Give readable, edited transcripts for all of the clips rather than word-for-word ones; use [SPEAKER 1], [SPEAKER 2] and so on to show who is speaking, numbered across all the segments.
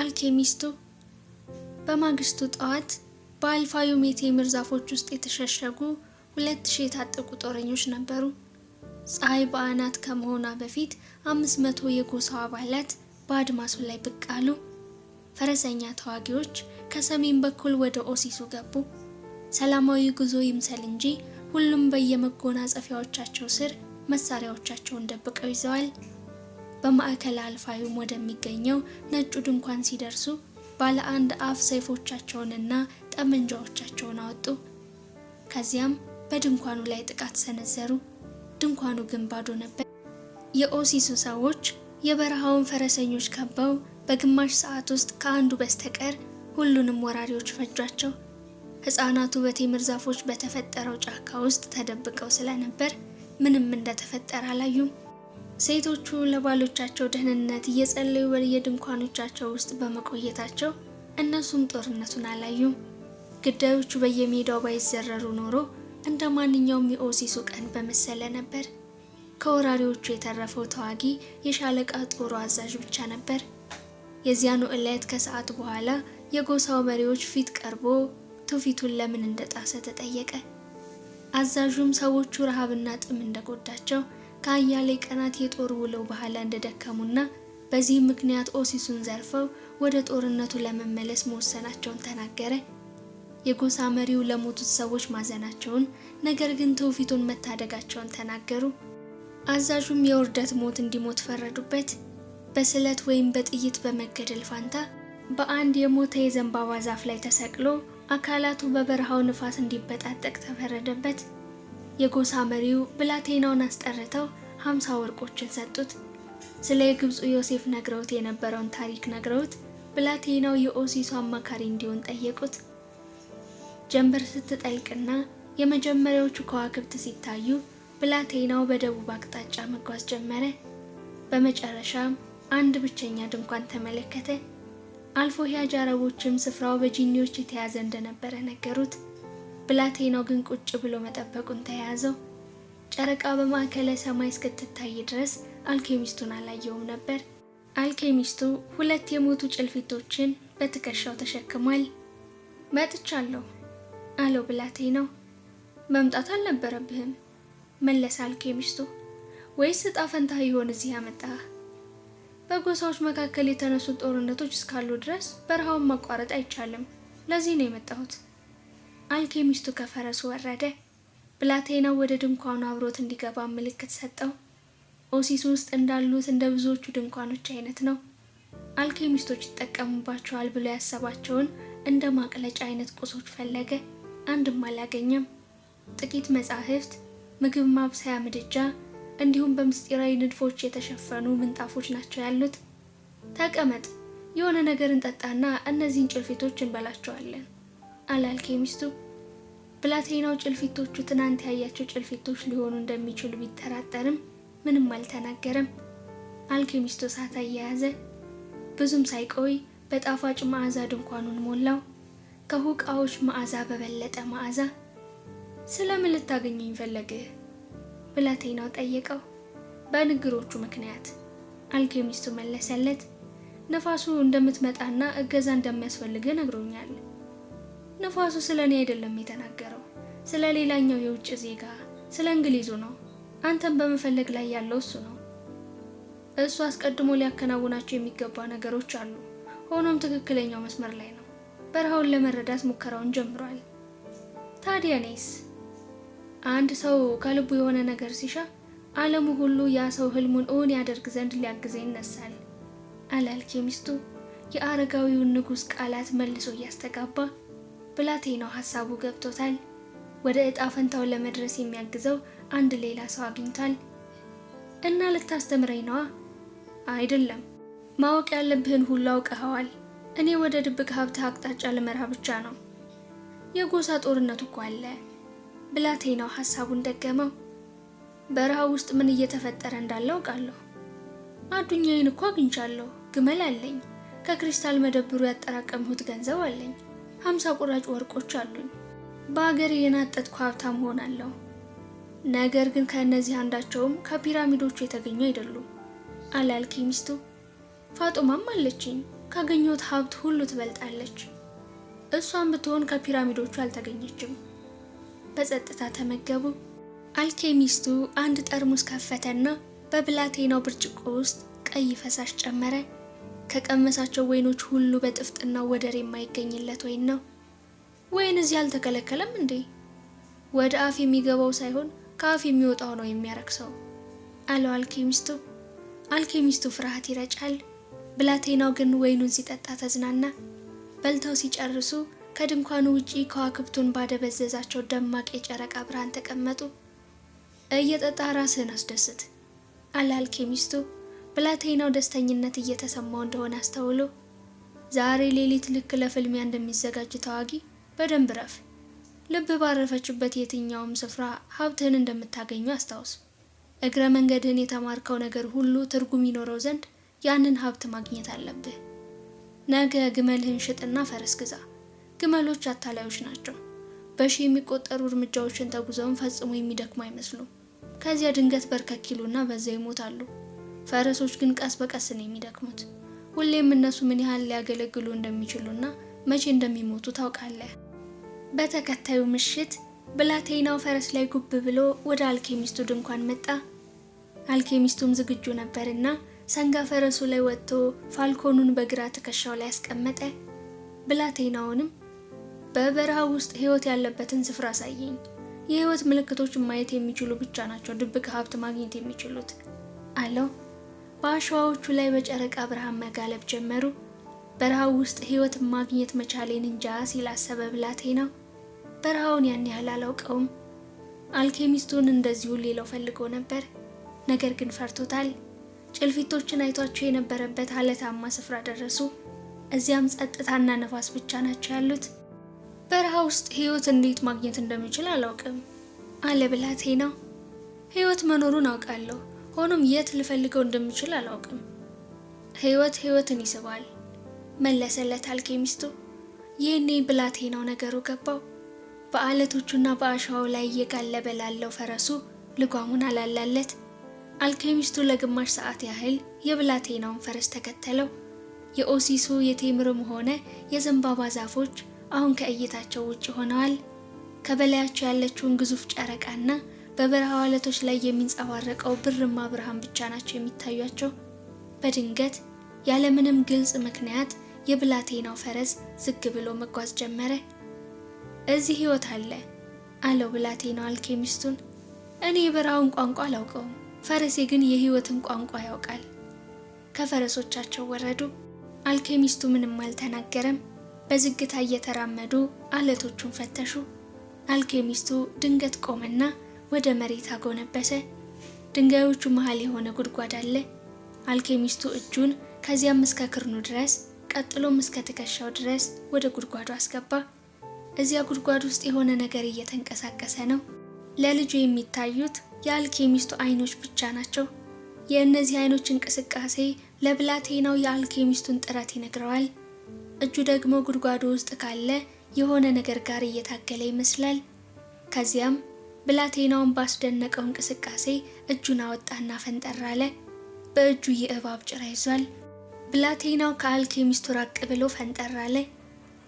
[SPEAKER 1] አልኬሚስቱ። በማግስቱ ጠዋት በአልፋዩም የቴምር ዛፎች ውስጥ የተሸሸጉ 2000 የታጠቁ ጦረኞች ነበሩ። ፀሐይ በአናት ከመሆኗ በፊት 500 የጎሳው አባላት በአድማሱ ላይ ብቅ አሉ። ፈረሰኛ ተዋጊዎች ከሰሜን በኩል ወደ ኦሲሱ ገቡ። ሰላማዊ ጉዞ ይምሰል እንጂ ሁሉም በየመጎናጸፊያዎቻቸው ስር መሳሪያዎቻቸውን ደብቀው ይዘዋል። በማዕከል አልፋዩም ወደሚገኘው ነጩ ድንኳን ሲደርሱ ባለ አንድ አፍ ሰይፎቻቸውንና ጠመንጃዎቻቸውን አወጡ። ከዚያም በድንኳኑ ላይ ጥቃት ሰነዘሩ። ድንኳኑ ግን ባዶ ነበር። የኦሲሱ ሰዎች የበረሃውን ፈረሰኞች ከበው በግማሽ ሰዓት ውስጥ ከአንዱ በስተቀር ሁሉንም ወራሪዎች ፈጇቸው። ሕፃናቱ በቴምር ዛፎች በተፈጠረው ጫካ ውስጥ ተደብቀው ስለነበር ምንም እንደተፈጠረ አላዩም። ሴቶቹ ለባሎቻቸው ደህንነት እየጸለዩ በየድንኳኖቻቸው ውስጥ በመቆየታቸው እነሱም ጦርነቱን አላዩም። ግዳዮቹ በየሜዳው ባይዘረሩ ኖሮ እንደ ማንኛውም የኦሲሱ ቀን በመሰለ ነበር። ከወራሪዎቹ የተረፈው ተዋጊ የሻለቃ ጦሩ አዛዥ ብቻ ነበር። የዚያኑ ዕለት ከሰዓት በኋላ የጎሳው መሪዎች ፊት ቀርቦ ትውፊቱን ለምን እንደጣሰ ተጠየቀ። አዛዡም ሰዎቹ ረሃብና ጥም እንደጎዳቸው ከአያሌ ቀናት የጦር ውለው በኋላ እንደደከሙና በዚህ ምክንያት ኦሲሱን ዘርፈው ወደ ጦርነቱ ለመመለስ መወሰናቸውን ተናገረ። የጎሳ መሪው ለሞቱት ሰዎች ማዘናቸውን፣ ነገር ግን ትውፊቱን መታደጋቸውን ተናገሩ። አዛዡም የውርደት ሞት እንዲሞት ፈረዱበት። በስለት ወይም በጥይት በመገደል ፋንታ በአንድ የሞተ የዘንባባ ዛፍ ላይ ተሰቅሎ አካላቱ በበረሃው ንፋስ እንዲበጣጠቅ ተፈረደበት። የጎሳ መሪው ብላቴናውን አስጠርተው 50 ወርቆችን ሰጡት። ስለ የግብፁ ዮሴፍ ነግረውት የነበረውን ታሪክ ነግረውት ብላቴናው የኦሲሱ አማካሪ እንዲሆን ጠየቁት። ጀንበር ስትጠልቅና የመጀመሪያዎቹ ከዋክብት ሲታዩ ብላቴናው በደቡብ አቅጣጫ መጓዝ ጀመረ። በመጨረሻም አንድ ብቸኛ ድንኳን ተመለከተ። አልፎ ሂያጅ አረቦችም ስፍራው በጂኒዎች የተያዘ እንደነበረ ነገሩት። ብላቴናው ግን ቁጭ ብሎ መጠበቁን ተያያዘው። ጨረቃ በማዕከለ ሰማይ እስክትታይ ድረስ አልኬሚስቱን አላየውም ነበር። አልኬሚስቱ 2 የሞቱ ጭልፊቶችን በትከሻው ተሸክሟል። መጥቻለሁ አለው ብላቴናው። መምጣት አልነበረብህም መለሰ አልኬሚስቱ። ወይስ ዕጣ ፈንታ ይሆን እዚህ ያመጣህ? በጎሳዎች መካከል የተነሱ ጦርነቶች እስካሉ ድረስ በረሃውን ማቋረጥ አይቻልም። ለዚህ ነው የመጣሁት። አልኬሚስቱ ከፈረሱ ወረደ። ብላቴናው ወደ ድንኳኑ አብሮት እንዲገባ ምልክት ሰጠው። ኦሲሱ ውስጥ እንዳሉት እንደ ብዙዎቹ ድንኳኖች አይነት ነው። አልኬሚስቶች ይጠቀሙባቸዋል ብሎ ያሰባቸውን እንደ ማቅለጫ አይነት ቁሶች ፈለገ። አንድም አላገኘም። ጥቂት መጻሕፍት፣ ምግብ ማብሰያ ምድጃ እንዲሁም በምስጢራዊ ንድፎች የተሸፈኑ ምንጣፎች ናቸው ያሉት። ተቀመጥ፣ የሆነ ነገር እንጠጣና እነዚህን ጭልፊቶች እንበላቸዋለን አለ አልኬሚስቱ። ብላቴናው ጭልፊቶቹ ትናንት ያያቸው ጭልፊቶች ሊሆኑ እንደሚችሉ ቢጠራጠርም ምንም አልተናገረም። አልኬሚስቱ እሳት አያያዘ። ብዙም ሳይቆይ በጣፋጭ መዓዛ ድንኳኑን ሞላው። ከሁቃዎች መዓዛ በበለጠ መዓዛ። ስለምን ልታገኘኝ ፈለግህ? ብላቴናው ጠየቀው። በንግሮቹ ምክንያት አልኬሚስቱ መለሰለት። ነፋሱ እንደምትመጣና እገዛ እንደሚያስፈልግህ ነግሮኛል። ነፋሱ ስለኔ አይደለም የተናገረው፣ ስለ ሌላኛው የውጭ ዜጋ፣ ስለ እንግሊዙ ነው። አንተን በመፈለግ ላይ ያለው እሱ ነው። እሱ አስቀድሞ ሊያከናውናቸው የሚገባ ነገሮች አሉ። ሆኖም ትክክለኛው መስመር ላይ ነው። በረሃውን ለመረዳት ሙከራውን ጀምሯል። ታዲያ እኔስ? አንድ ሰው ከልቡ የሆነ ነገር ሲሻ ዓለሙ ሁሉ ያ ሰው ህልሙን እውን ያደርግ ዘንድ ሊያግዘው ይነሳል አለ አልኬሚስቱ የአረጋዊውን ንጉሥ ቃላት መልሶ እያስተጋባ። ብላቴናው ሐሳቡ ገብቶታል። ወደ ዕጣ ፈንታው ለመድረስ የሚያግዘው አንድ ሌላ ሰው አግኝቷል። እና ልታስተምረኝ ነዋ? አይደለም፣ ማወቅ ያለብህን ሁሉ አውቀኸዋል። እኔ ወደ ድብቅ ሀብትህ አቅጣጫ ልመራህ ብቻ ነው። የጎሳ ጦርነቱ እኮ አለ። ብላቴናው ሐሳቡን ደገመው። በረሃ ውስጥ ምን እየተፈጠረ እንዳለ አውቃለሁ። አዱኛዬን እኮ አግኝቻለሁ። ግመል አለኝ። ከክሪስታል መደብሩ ያጠራቀምሁት ገንዘብ አለኝ። 50 ቁራጭ ወርቆች አሉኝ። በአገሬ የናጠጥኩ ሀብታም ሆናለሁ። ነገር ግን ከእነዚህ አንዳቸውም ከፒራሚዶቹ የተገኙ አይደሉም አለ አልኬሚስቱ። ፋጡማም አለችኝ። ካገኘሁት ሀብት ሁሉ ትበልጣለች። እሷን ብትሆን ከፒራሚዶቹ አልተገኘችም። በጸጥታ ተመገቡ። አልኬሚስቱ አንድ ጠርሙስ ከፈተና በብላቴናው ብርጭቆ ውስጥ ቀይ ፈሳሽ ጨመረ። ከቀመሳቸው ወይኖች ሁሉ በጥፍጥናው ወደር የማይገኝለት ወይን ነው። ወይን እዚህ አልተከለከለም እንዴ? ወደ አፍ የሚገባው ሳይሆን ከአፍ የሚወጣው ነው የሚያረክሰው አለው አልኬሚስቱ። አልኬሚስቱ ፍርሃት ይረጫል። ብላቴናው ግን ወይኑን ሲጠጣ ተዝናና። በልተው ሲጨርሱ ከድንኳኑ ውጪ ከዋክብቱን ባደበዘዛቸው ደማቅ የጨረቃ ብርሃን ተቀመጡ። እየጠጣ ራስህን አስደስት አለ አልኬሚስቱ። ብላቴናው ደስተኝነት እየተሰማው እንደሆነ አስተውሎ፣ ዛሬ ሌሊት ልክ ለፍልሚያ እንደሚዘጋጅ ተዋጊ በደንብ ረፍ። ልብ ባረፈችበት የትኛውም ስፍራ ሀብትህን እንደምታገኙ አስታውስ። እግረ መንገድህን የተማርከው ነገር ሁሉ ትርጉም ይኖረው ዘንድ ያንን ሀብት ማግኘት አለብህ። ነገ ግመልህን ሽጥና ፈረስ ግዛ። ግመሎች አታላዮች ናቸው። በሺህ የሚቆጠሩ እርምጃዎችን ተጉዘውን ፈጽሞ የሚደክሙ አይመስሉም። ከዚያ ድንገት በርከክ ይሉና በዛ ይሞታሉ። ፈረሶች ግን ቀስ በቀስ ነው የሚደክሙት። ሁሌም እነሱ ምን ያህል ሊያገለግሉ እንደሚችሉና መቼ እንደሚሞቱ ታውቃለህ። በተከታዩ ምሽት ብላቴናው ፈረስ ላይ ጉብ ብሎ ወደ አልኬሚስቱ ድንኳን መጣ። አልኬሚስቱም ዝግጁ ነበርና ሰንጋ ፈረሱ ላይ ወጥቶ ፋልኮኑን በግራ ትከሻው ላይ ያስቀመጠ። ብላቴናውንም በበረሃ ውስጥ ሕይወት ያለበትን ስፍራ አሳየኝ። የሕይወት ምልክቶችን ማየት የሚችሉ ብቻ ናቸው ድብቅ ሀብት ማግኘት የሚችሉት አለው። በአሸዋዎቹ ላይ በጨረቃ ብርሃን መጋለብ ጀመሩ። በረሃው ውስጥ ሕይወት ማግኘት መቻሌን እንጃ ሲል አሰበ ብላቴናው። በረሃውን ያን ያህል አላውቀውም። አልኬሚስቱን እንደዚሁ ሌላው ፈልጎ ነበር፣ ነገር ግን ፈርቶታል። ጭልፊቶችን አይቷቸው የነበረበት አለታማ ስፍራ ደረሱ። እዚያም ጸጥታና ነፋስ ብቻ ናቸው ያሉት። በረሃ ውስጥ ሕይወት እንዴት ማግኘት እንደሚችል አላውቅም አለ ብላቴናው። ሕይወት መኖሩን አውቃለሁ፣ ሆኖም የት ልፈልገው እንደምችል አላውቅም። ሕይወትን ይስባል መለሰለት አልኬሚስቱ። ይህኔ ብላቴናው ነገሩ ገባው። በአለቶቹና በአሸዋው ላይ እየጋለበ ላለው ፈረሱ ልጓሙን አላላለት። አልኬሚስቱ ለግማሽ ሰዓት ያህል የብላቴናውን ፈረስ ተከተለው። የኦሲሱ የቴምርም ሆነ የዘንባባ ዛፎች አሁን ከእይታቸው ውጭ ሆነዋል። ከበላያቸው ያለችውን ግዙፍ ጨረቃና በበረሃው አለቶች ላይ የሚንጸባረቀው ብርማ ብርሃን ብቻ ናቸው የሚታዩቸው። በድንገት ያለምንም ግልጽ ምክንያት የብላቴናው ፈረስ ዝግ ብሎ መጓዝ ጀመረ። እዚህ ሕይወት አለ አለው ብላቴናው አልኬሚስቱን። እኔ የበረሃውን ቋንቋ አላውቀውም፣ ፈረሴ ግን የሕይወትን ቋንቋ ያውቃል። ከፈረሶቻቸው ወረዱ። አልኬሚስቱ ምንም አልተናገረም። በዝግታ እየተራመዱ አለቶቹን ፈተሹ። አልኬሚስቱ ድንገት ቆመና ወደ መሬት አጎነበሰ። ድንጋዮቹ መሃል የሆነ ጉድጓድ አለ። አልኬሚስቱ እጁን ከዚያም እስከ ክርኑ ድረስ ቀጥሎም እስከ ትከሻው ድረስ ወደ ጉድጓዱ አስገባ። እዚያ ጉድጓድ ውስጥ የሆነ ነገር እየተንቀሳቀሰ ነው። ለልጁ የሚታዩት የአልኬሚስቱ አይኖች ብቻ ናቸው። የእነዚህ አይኖች እንቅስቃሴ ለብላቴናው የአልኬሚስቱን ጥረት ይነግረዋል። እጁ ደግሞ ጉድጓዱ ውስጥ ካለ የሆነ ነገር ጋር እየታገለ ይመስላል። ከዚያም ብላቴናውን ባስደነቀው እንቅስቃሴ እጁን አወጣና ፈንጠር አለ። በእጁ የእባብ ጭራ ይዟል። ብላቴናው ከአልኬሚስቱ ራቅ ብሎ ፈንጠር አለ።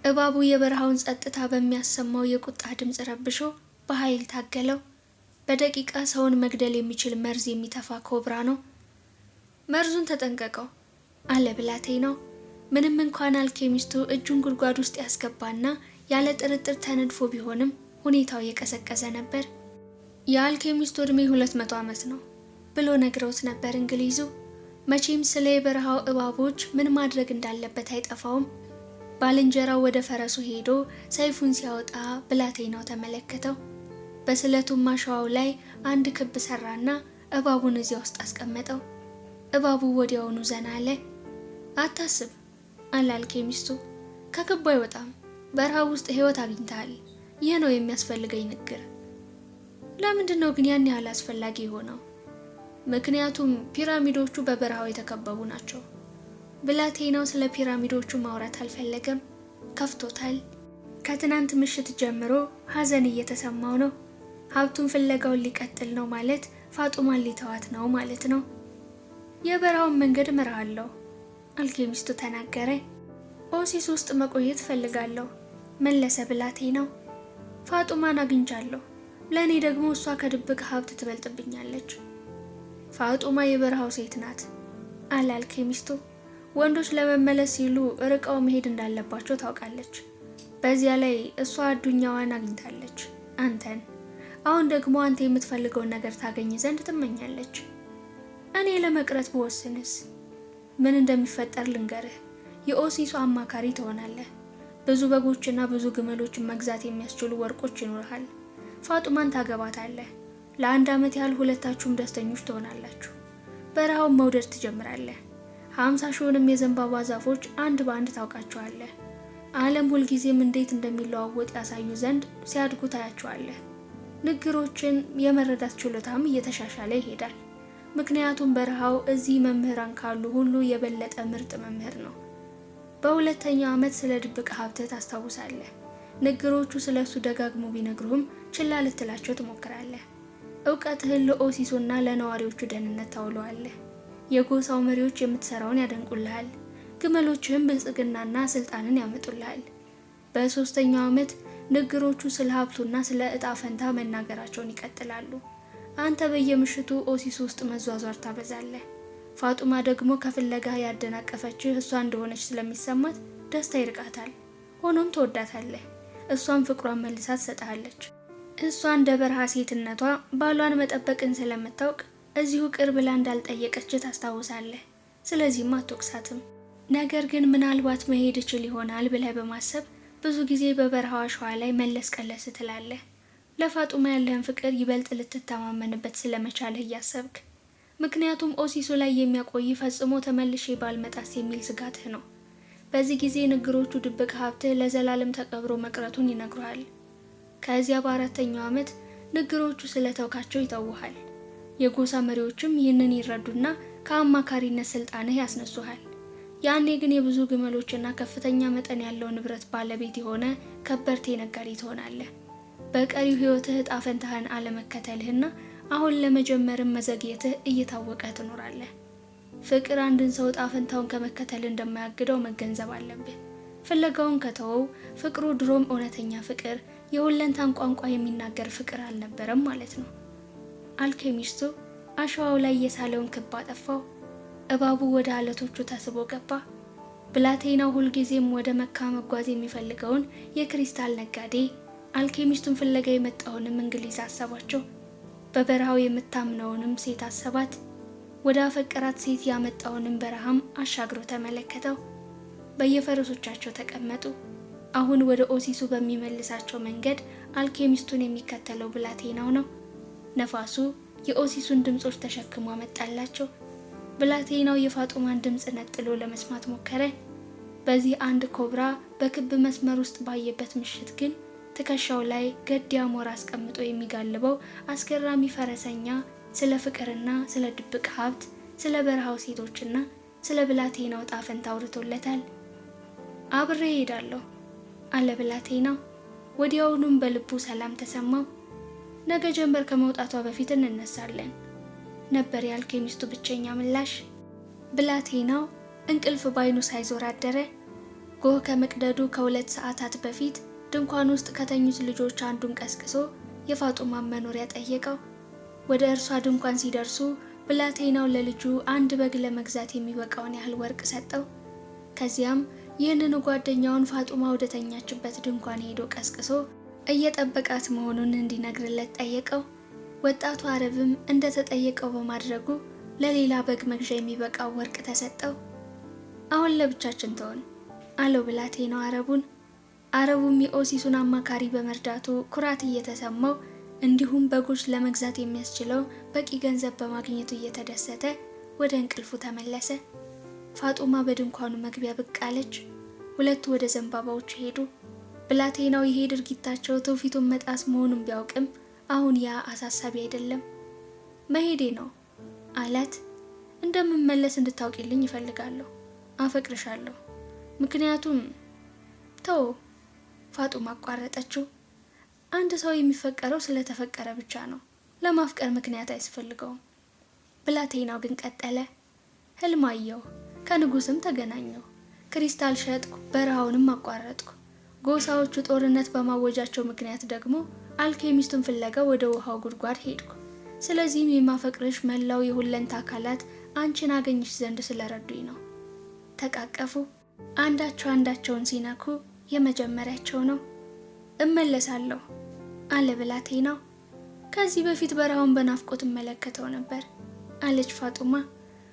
[SPEAKER 1] እባቡ የበረሃውን ጸጥታ በሚያሰማው የቁጣ ድምፅ ረብሾ በኃይል ታገለው። በደቂቃ ሰውን መግደል የሚችል መርዝ የሚተፋ ኮብራ ነው። መርዙን ተጠንቀቀው አለ ብላቴናው። ምንም እንኳን አልኬሚስቱ እጁን ጉድጓድ ውስጥ ያስገባና ያለ ጥርጥር ተነድፎ ቢሆንም ሁኔታው የቀዘቀዘ ነበር። የአልኬሚስቱ ዕድሜ 200 ዓመት ነው ብሎ ነግረውት ነበር እንግሊዙ። መቼም ስለ የበረሃው እባቦች ምን ማድረግ እንዳለበት አይጠፋውም። ባልንጀራው ወደ ፈረሱ ሄዶ ሰይፉን ሲያወጣ ብላቴናው ተመለከተው። በስለቱም አሸዋው ላይ አንድ ክብ ሰራና እባቡን እዚያ ውስጥ አስቀመጠው። እባቡ ወዲያውኑ ዘና አለ። አታስብ አለ አልኬሚስቱ፣ ከክቡ አይወጣም። በረሃው ውስጥ ሕይወት አግኝተሃል። ይህ ነው የሚያስፈልገኝ ንግር። ለምንድን ነው ግን ያን ያህል አስፈላጊ የሆነው? ምክንያቱም ፒራሚዶቹ በበረሃው የተከበቡ ናቸው። ብላቴናው ስለ ፒራሚዶቹ ማውራት አልፈለገም፣ ከፍቶታል። ከትናንት ምሽት ጀምሮ ሐዘን እየተሰማው ነው። ሀብቱን ፍለጋውን ሊቀጥል ነው ማለት ፋጡማን ሊተዋት ነው ማለት ነው። የበረሃውን መንገድ እመራለሁ አልኬሚስቱ ተናገረ። ኦሲስ ውስጥ መቆየት ፈልጋለሁ መለሰ ብላቴናው። ፋጡማን አግኝቻለሁ። ለእኔ ደግሞ እሷ ከድብቅ ሀብት ትበልጥብኛለች። ፋጡማ የበረሃው ሴት ናት አለ አልኬሚስቱ። ወንዶች ለመመለስ ሲሉ ርቀው መሄድ እንዳለባቸው ታውቃለች። በዚያ ላይ እሷ አዱኛዋን አግኝታለች፣ አንተን። አሁን ደግሞ አንተ የምትፈልገውን ነገር ታገኝ ዘንድ ትመኛለች። እኔ ለመቅረት ብወስንስ? ምን እንደሚፈጠር ልንገርህ። የኦሲሱ አማካሪ ትሆናለህ። ብዙ በጎችና ብዙ ግመሎችን መግዛት የሚያስችሉ ወርቆች ይኖርሃል። ፋጡማን ታገባታለህ። ለ1 ዓመት ያህል ሁለታችሁም ደስተኞች ትሆናላችሁ። በረሃውን መውደድ ትጀምራለህ። 50 ሺውንም የዘንባባ ዛፎች አንድ በአንድ ታውቃቸዋለህ። ዓለም ሁልጊዜም እንዴት እንደሚለዋወጥ ያሳዩ ዘንድ ሲያድጉ ታያቸዋለህ። ንግሮችን የመረዳት ችሎታም እየተሻሻለ ይሄዳል። ምክንያቱም በረሃው እዚህ መምህራን ካሉ ሁሉ የበለጠ ምርጥ መምህር ነው። በሁለተኛው ዓመት ስለ ድብቅ ሀብትህ ታስታውሳለህ። ንግሮቹ ስለሱ ደጋግሞ ቢነግሩህም ችላ ልትላቸው ትሞክራለህ። እውቀትህን ለኦሲሶና ለነዋሪዎቹ ደህንነት ታውለዋለህ። የጎሳው መሪዎች የምትሰራውን ያደንቁልሃል። ግመሎችህም ብልጽግናና ስልጣንን ያመጡልሃል። በሶስተኛው ዓመት ንግሮቹ ስለ ሀብቱና ስለ እጣ ፈንታ መናገራቸውን ይቀጥላሉ። አንተ በየምሽቱ ኦሲስ ውስጥ መዟዟር ታበዛለህ። ፋጡማ ደግሞ ከፍለጋ ያደናቀፈችህ እሷ እንደሆነች ስለሚሰማት ደስታ ይርቃታል። ሆኖም ትወዳታለህ። እሷን ፍቅሯን መልሳ ትሰጥሃለች። እሷ እንደ በረሃ ሴትነቷ ባሏን መጠበቅን ስለምታውቅ እዚሁ ቅርብ ብላ እንዳልጠየቀች ታስታውሳለህ። ስለዚህም አትወቅሳትም። ነገር ግን ምናልባት መሄድ እችል ይሆናል ብለህ በማሰብ ብዙ ጊዜ በበረሃው አሸዋ ላይ መለስ ቀለስ ትላለህ። ለፋጡማ ያለህን ፍቅር ይበልጥ ልትተማመንበት ስለመቻልህ እያሰብክ። ምክንያቱም ኦሲሱ ላይ የሚያቆይ ፈጽሞ ተመልሼ ባልመጣስ የሚል ስጋትህ ነው። በዚህ ጊዜ ንግሮቹ ድብቅ ሀብትህ ለዘላለም ተቀብሮ መቅረቱን ይነግሩሃል። ከዚያ በአራተኛው ዓመት ንግሮቹ ስለተውካቸው ይተውሃል። የጎሳ መሪዎችም ይህንን ይረዱና ከአማካሪነት ስልጣንህ ያስነሱሃል። ያኔ ግን የብዙ ግመሎችና ከፍተኛ መጠን ያለው ንብረት ባለቤት የሆነ ከበርቴ ነጋዴ ትሆናለህ። በቀሪው ሕይወትህ ዕጣ ፈንታህን አለመከተልህና አሁን ለመጀመርም መዘግየትህ እየታወቀ ትኖራለህ። ፍቅር አንድን ሰው ዕጣ ፈንታውን ከመከተል እንደማያግደው መገንዘብ አለብህ። ፍለጋውን ከተወው ፍቅሩ ድሮም እውነተኛ ፍቅር፣ የሁለንታን ቋንቋ የሚናገር ፍቅር አልነበረም ማለት ነው። አልኬሚስቱ አሸዋው ላይ የሳለውን ክብ አጠፋው። እባቡ ወደ አለቶቹ ተስቦ ገባ። ብላቴናው ሁልጊዜም ወደ መካ መጓዝ የሚፈልገውን የክሪስታል ነጋዴ አልኬሚስቱን ፍለጋ የመጣውንም እንግሊዝ አሰባቸው። በበረሃው የምታምነውንም ሴት አሰባት። ወደ አፈቀራት ሴት ያመጣውንም በረሃም አሻግሮ ተመለከተው። በየፈረሶቻቸው ተቀመጡ። አሁን ወደ ኦሲሱ በሚመልሳቸው መንገድ አልኬሚስቱን የሚከተለው ብላቴናው ነው። ነፋሱ የኦሲሱን ድምጾች ተሸክሞ አመጣላቸው። ብላቴናው የፋጡማን ድምጽ ነጥሎ ለመስማት ሞከረ። በዚህ አንድ ኮብራ በክብ መስመር ውስጥ ባየበት ምሽት ግን ትከሻው ላይ ገዲያ ሞራ አስቀምጦ የሚጋልበው አስገራሚ ፈረሰኛ ስለ ፍቅርና ስለ ድብቅ ሀብት፣ ስለ በረሃው ሴቶችና ስለ ብላቴናው ዕጣ ፈንታ አውርቶለታል። አብሬ እሄዳለሁ አለ ብላቴናው። ወዲያውኑም በልቡ ሰላም ተሰማው። ነገ ጀንበር ከመውጣቷ በፊት እንነሳለን ነበር የአልኬሚስቱ ብቸኛ ምላሽ። ብላቴናው እንቅልፍ ባይኑ ሳይዞር አደረ። ጎህ ከመቅደዱ ከ2 ሰዓታት በፊት ድንኳን ውስጥ ከተኙት ልጆች አንዱን ቀስቅሶ የፋጡማን መኖሪያ ጠየቀው። ወደ እርሷ ድንኳን ሲደርሱ ብላቴናው ለልጁ አንድ በግ ለመግዛት የሚበቃውን ያህል ወርቅ ሰጠው። ከዚያም ይህንኑ ጓደኛውን ፋጡማ ወደተኛችበት ድንኳን ሄዶ ቀስቅሶ እየጠበቃት መሆኑን እንዲነግርለት ጠየቀው። ወጣቱ አረብም እንደተጠየቀው በማድረጉ ለሌላ በግ መግዣ የሚበቃው ወርቅ ተሰጠው። አሁን ለብቻችን ተሆን አለው ብላቴናው አረቡን። አረቡም የኦሲሱን አማካሪ በመርዳቱ ኩራት እየተሰማው እንዲሁም በጎች ለመግዛት የሚያስችለው በቂ ገንዘብ በማግኘቱ እየተደሰተ ወደ እንቅልፉ ተመለሰ። ፋጡማ በድንኳኑ መግቢያ ብቅ አለች። ሁለቱ ወደ ዘንባባዎቹ ሄዱ። ብላቴናው ይሄ ድርጊታቸው ትውፊቱን መጣስ መሆኑን ቢያውቅም አሁን ያ አሳሳቢ አይደለም። መሄዴ ነው አላት። እንደምመለስ እንድታውቂልኝ ይፈልጋለሁ። አፈቅርሻለሁ። ምክንያቱም ተው። ፋጡማ አቋረጠችው። አንድ ሰው የሚፈቀረው ስለተፈቀረ ብቻ ነው። ለማፍቀር ምክንያት አያስፈልገውም። ብላቴናው ግን ቀጠለ። ህልም አየሁ፣ ከንጉስም ተገናኘሁ፣ ክሪስታል ሸጥኩ፣ በረሃውንም አቋረጥኩ። ጎሳዎቹ ጦርነት በማወጃቸው ምክንያት ደግሞ አልኬሚስቱን ፍለጋ ወደ ውሃው ጉድጓድ ሄድኩ። ስለዚህም የማፈቅርሽ መላው የሁለንታ አካላት አንቺን አገኝሽ ዘንድ ስለረዱኝ ነው። ተቃቀፉ። አንዳቸው አንዳቸውን ሲነኩ የመጀመሪያቸው ነው። እመለሳለሁ አለ ብላቴናው። ከዚህ በፊት በረሃውን በናፍቆት እመለከተው ነበር አለች ፋጡማ።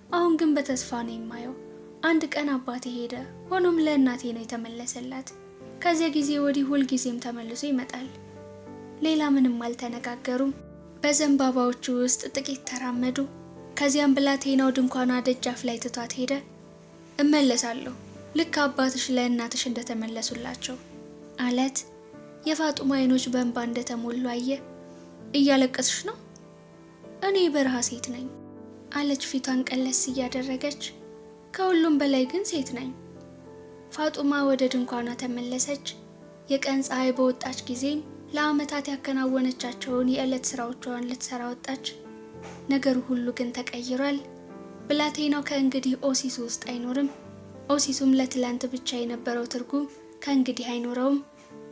[SPEAKER 1] አሁን ግን በተስፋ ነው የማየው። አንድ ቀን አባቴ ሄደ፣ ሆኖም ለእናቴ ነው የተመለሰላት። ከዚያ ጊዜ ወዲህ ሁል ጊዜም ተመልሶ ይመጣል። ሌላ ምንም አልተነጋገሩም። በዘንባባዎቹ ውስጥ ጥቂት ተራመዱ። ከዚያም ብላቴናው ድንኳኗ ደጃፍ ላይ ትቷት ሄደ። እመለሳለሁ ልክ አባትሽ ለእናትሽ እንደተመለሱላቸው አለት። የፋጡማ አይኖች በእንባ እንደተሞሉ አየ። እያለቀስሽ ነው? እኔ የበረሃ ሴት ነኝ አለች ፊቷን ቀለስ እያደረገች። ከሁሉም በላይ ግን ሴት ነኝ። ፋጡማ ወደ ድንኳኗ ተመለሰች። የቀን ፀሐይ በወጣች ጊዜም ለዓመታት ያከናወነቻቸውን የዕለት ስራዎቿን ልትሰራ ወጣች። ነገሩ ሁሉ ግን ተቀይሯል። ብላቴናው ከእንግዲህ ኦሲሱ ውስጥ አይኖርም። ኦሲሱም ለትላንት ብቻ የነበረው ትርጉም ከእንግዲህ አይኖረውም።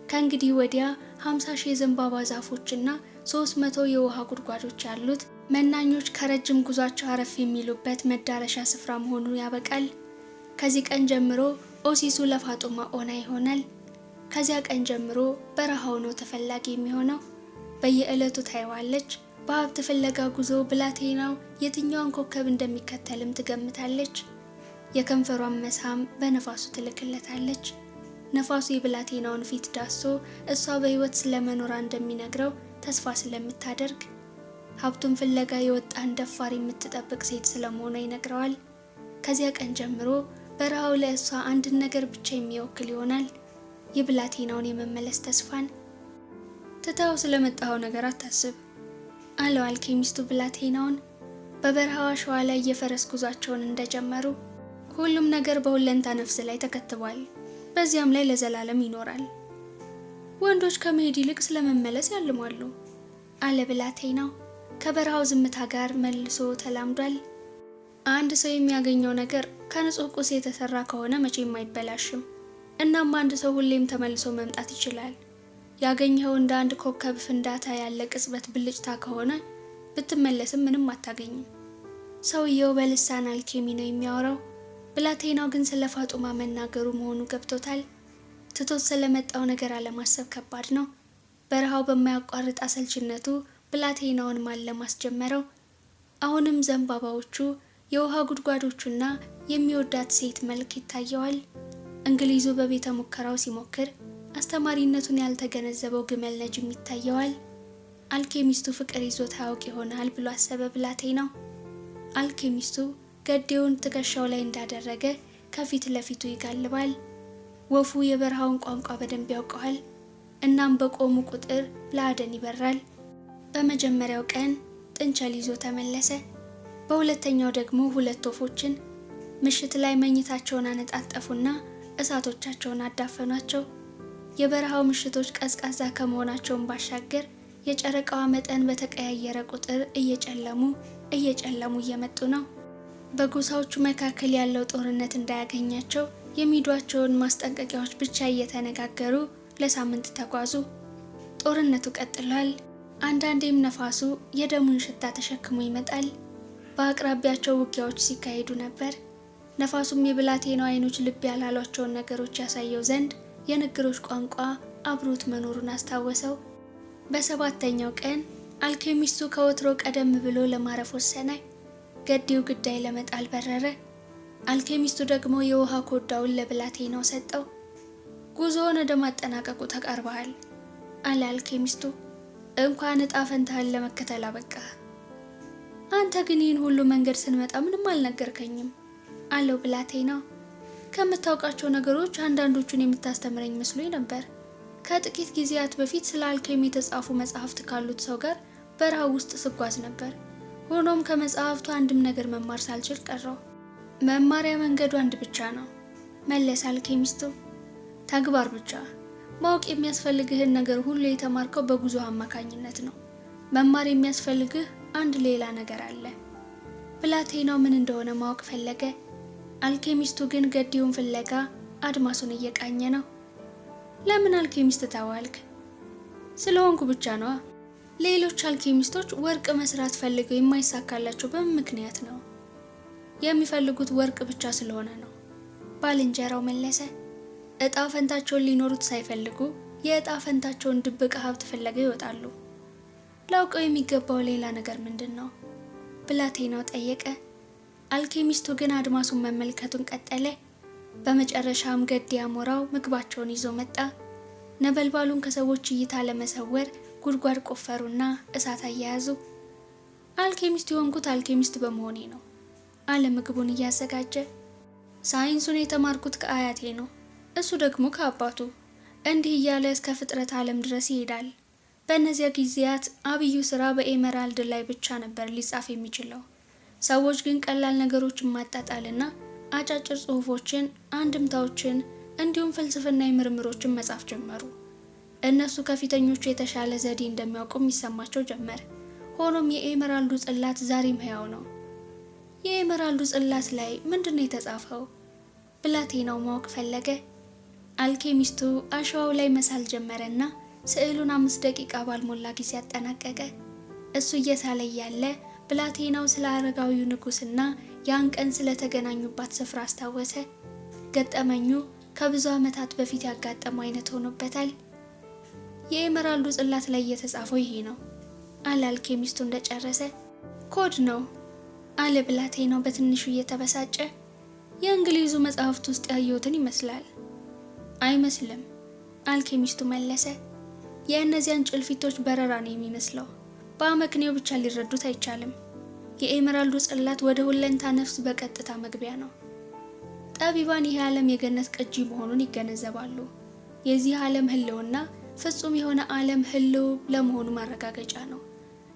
[SPEAKER 1] ከእንግዲህ ወዲያ 50,000 የዘንባባ ዛፎችና 300 የውሃ ጉድጓዶች ያሉት መናኞች ከረጅም ጉዟቸው አረፍ የሚሉበት መዳረሻ ስፍራ መሆኑ ያበቃል። ከዚህ ቀን ጀምሮ ኦሲሱ ለፋጡማ ኦና ይሆናል። ከዚያ ቀን ጀምሮ በረሃው ነው ተፈላጊ የሚሆነው። በየዕለቱ ታይዋለች። በሀብት ፍለጋ ጉዞ ብላቴናው የትኛውን ኮከብ እንደሚከተልም ትገምታለች። የከንፈሯን መሳም በነፋሱ ትልክለታለች። ነፋሱ የብላቴናውን ፊት ዳሶ እሷ በህይወት ስለመኖሯ እንደሚነግረው ተስፋ ስለምታደርግ ሀብቱን ፍለጋ የወጣን ደፋር የምትጠብቅ ሴት ስለመሆኗ ይነግረዋል። ከዚያ ቀን ጀምሮ በረሃው ለእሷ አንድን ነገር ብቻ የሚወክል ይሆናል፣ የብላቴናውን የመመለስ ተስፋን። ትተው ስለመጣው ነገር አታስብ አለው አልኬሚስቱ ብላቴናውን። በበረሃው አሸዋ ላይ የፈረስ ጉዟቸውን እንደጀመሩ ሁሉም ነገር በሁለንታ ነፍስ ላይ ተከትቧል። በዚያም ላይ ለዘላለም ይኖራል። ወንዶች ከመሄድ ይልቅ ስለመመለስ ያልማሉ አለ ብላቴናው። ከበረሃው ዝምታ ጋር መልሶ ተላምዷል። አንድ ሰው የሚያገኘው ነገር ከንጹህ ቁስ የተሰራ ከሆነ መቼም አይበላሽም። እናም አንድ ሰው ሁሌም ተመልሶ መምጣት ይችላል። ያገኘው እንደ አንድ ኮከብ ፍንዳታ ያለ ቅጽበት ብልጭታ ከሆነ ብትመለስም ምንም አታገኝም። ሰውየው በልሳን አልኬሚ ነው የሚያወራው። ብላቴናው ግን ስለ ፋጡማ መናገሩ መሆኑ ገብቶታል። ትቶት ስለመጣው ነገር አለማሰብ ከባድ ነው። በረሃው በማያቋርጥ አሰልችነቱ ብላቴናውን ማለም አስጀመረው። አሁንም ዘንባባዎቹ፣ የውሃ ጉድጓዶቹና የሚወዳት ሴት መልክ ይታየዋል። እንግሊዙ በቤተ ሙከራው ሲሞክር አስተማሪነቱን ያልተገነዘበው ግመል ነጅም ይታየዋል። አልኬሚስቱ ፍቅር ይዞት ያውቅ ይሆናል ብሎ አሰበ ብላቴናው። አልኬሚስቱ ገዴውን ትከሻው ላይ እንዳደረገ ከፊት ለፊቱ ይጋልባል። ወፉ የበረሃውን ቋንቋ በደንብ ያውቀዋል። እናም በቆሙ ቁጥር ለአደን ይበራል። በመጀመሪያው ቀን ጥንቸል ይዞ ተመለሰ። በሁለተኛው ደግሞ 2 ወፎችን። ምሽት ላይ መኝታቸውን አነጣጠፉና እሳቶቻቸውን አዳፈኗቸው። የበረሃው ምሽቶች ቀዝቃዛ ከመሆናቸውን ባሻገር የጨረቃዋ መጠን በተቀያየረ ቁጥር እየጨለሙ እየመጡ ነው። በጎሳዎቹ መካከል ያለው ጦርነት እንዳያገኛቸው የሚዷቸውን ማስጠንቀቂያዎች ብቻ እየተነጋገሩ ለሳምንት ተጓዙ። ጦርነቱ ቀጥሏል። አንዳንዴም ነፋሱ የደሙን ሽታ ተሸክሞ ይመጣል። በአቅራቢያቸው ውጊያዎች ሲካሄዱ ነበር። ነፋሱም የብላቴናው አይኖች ልብ ያላሏቸውን ነገሮች ያሳየው ዘንድ የንግሮች ቋንቋ አብሮት መኖሩን አስታወሰው። በሰባተኛው ቀን አልኬሚስቱ ከወትሮ ቀደም ብሎ ለማረፍ ወሰነ። ገዴው ግዳይ ለመጣል በረረ። አልኬሚስቱ ደግሞ የውሃ ኮዳውን ለብላቴናው ሰጠው። ጉዞውን ወደ ማጠናቀቁ ተቃርበሃል አለ አልኬሚስቱ። እንኳን እጣ ፈንታህን ለመከተል አበቃ። አንተ ግን ይህን ሁሉ መንገድ ስንመጣ ምንም አልነገርከኝም አለው ብላቴናው። ከምታውቃቸው ነገሮች አንዳንዶቹን የምታስተምረኝ መስሎኝ ነበር። ከጥቂት ጊዜያት በፊት ስለ አልኬሚ የተጻፉ መጽሐፍት ካሉት ሰው ጋር በረሃ ውስጥ ስጓዝ ነበር። ሆኖም ከመጽሐፍቱ አንድም ነገር መማር ሳልችል ቀረው። መማሪያ መንገዱ አንድ ብቻ ነው መለስ አልኬሚስቱ። ተግባር ብቻ። ማወቅ የሚያስፈልግህን ነገር ሁሉ የተማርከው በጉዞ አማካኝነት ነው። መማር የሚያስፈልግህ አንድ ሌላ ነገር አለ። ብላቴናው ምን እንደሆነ ማወቅ ፈለገ። አልኬሚስቱ ግን ገዴውን ፍለጋ አድማሱን እየቃኘ ነው። ለምን አልኬሚስት ተባልክ? ስለሆንኩ ብቻ ነዋ። ሌሎች አልኬሚስቶች ወርቅ መስራት ፈልገው የማይሳካላቸው በምን ምክንያት ነው? የሚፈልጉት ወርቅ ብቻ ስለሆነ ነው፣ ባልንጀራው መለሰ። እጣ ፈንታቸውን ሊኖሩት ሳይፈልጉ የእጣ ፈንታቸውን ድብቅ ሀብት ፍለጋ ይወጣሉ። ላውቀው የሚገባው ሌላ ነገር ምንድን ነው? ብላቴናው ጠየቀ። አልኬሚስቱ ግን አድማሱን መመልከቱን ቀጠለ። በመጨረሻም ገድ አሞራው ምግባቸውን ይዞ መጣ። ነበልባሉን ከሰዎች እይታ ለመሰወር ጉድጓድ ቆፈሩና እሳት አያያዙ። አልኬሚስት የሆንኩት አልኬሚስት በመሆኔ ነው አለ ምግቡን እያዘጋጀ። ሳይንሱን የተማርኩት ከአያቴ ነው፣ እሱ ደግሞ ከአባቱ። እንዲህ እያለ እስከ ፍጥረት ዓለም ድረስ ይሄዳል። በእነዚያ ጊዜያት አብዩ ስራ በኤመራልድ ላይ ብቻ ነበር ሊጻፍ የሚችለው። ሰዎች ግን ቀላል ነገሮችን ማጣጣልና አጫጭር ጽሑፎችን፣ አንድምታዎችን እንዲሁም ፍልስፍናዊ ምርምሮችን መጻፍ ጀመሩ። እነሱ ከፊተኞቹ የተሻለ ዘዴ እንደሚያውቁም ይሰማቸው ጀመር። ሆኖም የኤመራልዱ ጽላት ዛሬም ሕያው ነው። የኤመራልዱ ጽላት ላይ ምንድነው የተጻፈው? ብላቴናው ማወቅ ፈለገ። አልኬሚስቱ አሸዋው ላይ መሳል ጀመረና ስዕሉን 5 ደቂቃ ባልሞላ ጊዜ አጠናቀቀ። እሱ እየሳለ ያለ ብላቴናው ስለ አረጋዊው ንጉስና ያን ቀን ስለተገናኙባት ስፍራ አስታወሰ። ገጠመኙ ከብዙ ዓመታት በፊት ያጋጠመው አይነት ሆኖበታል። የኤመራልዱ ጽላት ላይ የተጻፈው ይሄ ነው አለ አልኬሚስቱ እንደጨረሰ። ኮድ ነው አለ ብላቴናው በትንሹ እየተበሳጨ። የእንግሊዙ መጽሐፍት ውስጥ ያየሁትን ይመስላል። አይመስልም አልኬሚስቱ መለሰ። የእነዚያን ጭልፊቶች በረራ ነው የሚመስለው። በአመክንዮ ብቻ ሊረዱት አይቻልም። የኤመራልዱ ጽላት ወደ ሁለንታ ነፍስ በቀጥታ መግቢያ ነው። ጠቢባን ይህ ዓለም የገነት ቅጂ መሆኑን ይገነዘባሉ። የዚህ ዓለም ህልውና ፍጹም የሆነ ዓለም ህልው ለመሆኑ ማረጋገጫ ነው።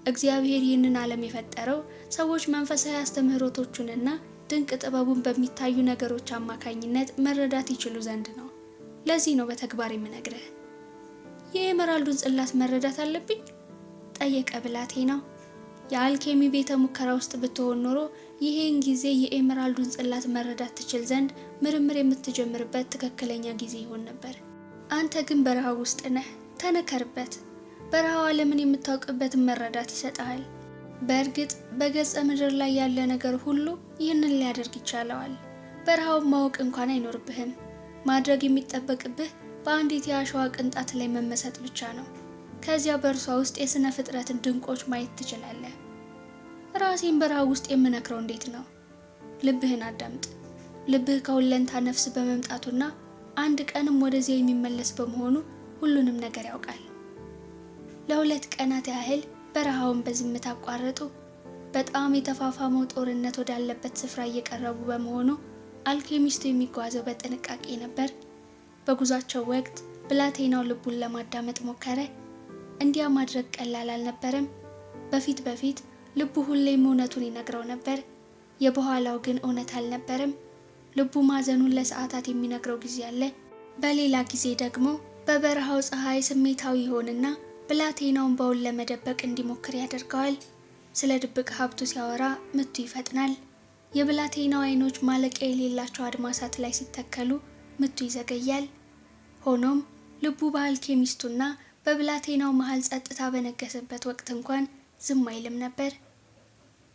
[SPEAKER 1] እግዚአብሔር ይህንን ዓለም የፈጠረው ሰዎች መንፈሳዊ አስተምህሮቶቹንና ድንቅ ጥበቡን በሚታዩ ነገሮች አማካኝነት መረዳት ይችሉ ዘንድ ነው። ለዚህ ነው በተግባር የምነግርህ። የኤመራልዱን ጽላት መረዳት አለብኝ? ጠየቀ ብላቴናው። የአልኬሚ ቤተ ሙከራ ውስጥ ብትሆን ኖሮ ይሄን ጊዜ የኤመራልዱን ጽላት መረዳት ትችል ዘንድ ምርምር የምትጀምርበት ትክክለኛ ጊዜ ይሆን ነበር። አንተ ግን በረሃ ውስጥ ነህ። ተነከርበት። በረሃው ዓለምን የምታውቅበትን መረዳት ይሰጣል። በእርግጥ በገጸ ምድር ላይ ያለ ነገር ሁሉ ይህንን ሊያደርግ ይቻለዋል። በረሃውን ማወቅ እንኳን አይኖርብህም። ማድረግ የሚጠበቅብህ በአንዲት የአሸዋ ቅንጣት ላይ መመሰጥ ብቻ ነው። ከዚያ በእርሷ ውስጥ የሥነ ፍጥረትን ድንቆች ማየት ትችላለህ። ራሴን በረሃ ውስጥ የምነክረው እንዴት ነው? ልብህን አዳምጥ። ልብህ ከሁለንታ ነፍስ በመምጣቱና አንድ ቀንም ወደዚያ የሚመለስ በመሆኑ ሁሉንም ነገር ያውቃል። ለ2 ቀናት ያህል በረሃውን በዝምታ አቋረጡ። በጣም የተፋፋመው ጦርነት ወዳለበት ስፍራ እየቀረቡ በመሆኑ አልኬሚስቱ የሚጓዘው በጥንቃቄ ነበር። በጉዟቸው ወቅት ብላቴናው ልቡን ለማዳመጥ ሞከረ። እንዲያ ማድረግ ቀላል አልነበረም። በፊት ልቡ ሁሌም እውነቱን ይነግረው ነበር። የበኋላው ግን እውነት አልነበረም። ልቡ ማዘኑን ለሰዓታት የሚነግረው ጊዜ አለ። በሌላ ጊዜ ደግሞ በበረሃው ፀሐይ ስሜታዊ ይሆንና ብላቴናውን በውን ለመደበቅ እንዲሞክር ያደርገዋል። ስለ ድብቅ ሀብቱ ሲያወራ ምቱ ይፈጥናል። የብላቴናው አይኖች ማለቂያ የሌላቸው አድማሳት ላይ ሲተከሉ ምቱ ይዘገያል። ሆኖም ልቡ በአልኬሚስቱና በብላቴናው መሃል ጸጥታ በነገሰበት ወቅት እንኳን ዝም አይልም ነበር።